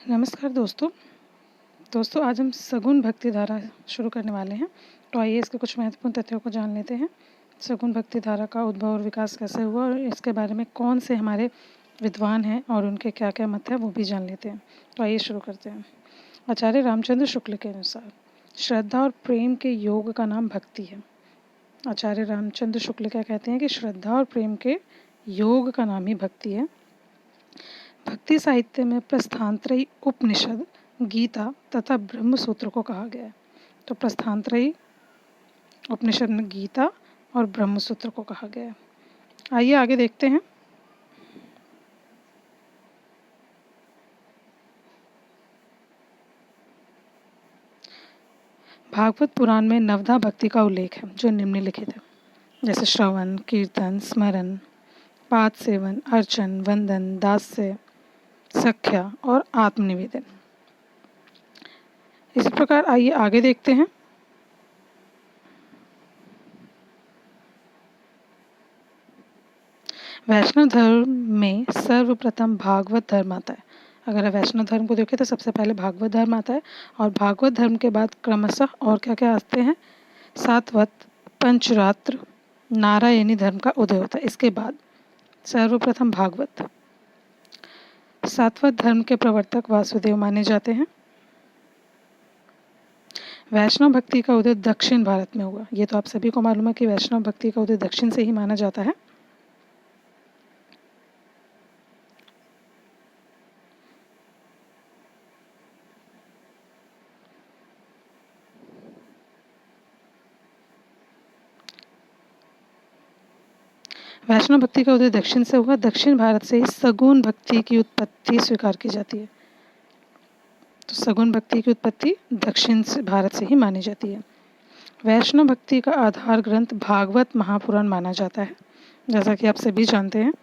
नमस्कार दोस्तों आज हम सगुण भक्ति धारा शुरू करने वाले हैं। तो आइए इसके कुछ महत्वपूर्ण तथ्यों को जान लेते हैं। सगुण भक्ति धारा का उद्भव और विकास कैसे हुआ और इसके बारे में कौन से हमारे विद्वान हैं और उनके क्या क्या मत हैं वो भी जान लेते हैं। तो आइए शुरू करते हैं। आचार्य रामचंद्र शुक्ल के अनुसार श्रद्धा और प्रेम के योग का नाम भक्ति है। आचार्य रामचंद्र शुक्ल क्या कहते हैं कि श्रद्धा और प्रेम के योग का नाम ही भक्ति है। भक्ति साहित्य में प्रस्थानत्रयी उपनिषद, गीता तथा ब्रह्म सूत्र को कहा गया है। तो प्रस्थानत्रयी उपनिषद में गीता और ब्रह्म सूत्र को कहा गया है। आइए आगे देखते हैं। भागवत पुराण में नवधा भक्ति का उल्लेख है जो निम्नलिखित है, जैसे श्रवण, कीर्तन, स्मरण, पाद सेवन, अर्चन, वंदन, दास्य, सख्या और आत्मनिवेदन। इसी प्रकार आइए आगे देखते हैं। वैष्णव धर्म में सर्वप्रथम भागवत धर्म आता है। अगर वैष्णव धर्म को देखें तो सबसे पहले भागवत धर्म आता है और भागवत धर्म के बाद क्रमशः और क्या क्या आते हैं, सातवत, पंचरात्र, नारायणी धर्म का उदय होता है। इसके बाद सर्वप्रथम भागवत। सातवत धर्म के प्रवर्तक वासुदेव माने जाते हैं। वैष्णव भक्ति का उदय दक्षिण भारत में हुआ। ये तो आप सभी को मालूम है कि वैष्णव भक्ति का उदय दक्षिण से ही माना जाता है। वैष्णव भक्ति का उदय दक्षिण से हुआ। दक्षिण भारत से ही सगुण भक्ति की उत्पत्ति स्वीकार की जाती है। तो सगुण भक्ति की उत्पत्ति दक्षिण से भारत से ही मानी जाती है। वैष्णव भक्ति का आधार ग्रंथ भागवत महापुराण माना जाता है, जैसा कि आप सभी जानते हैं।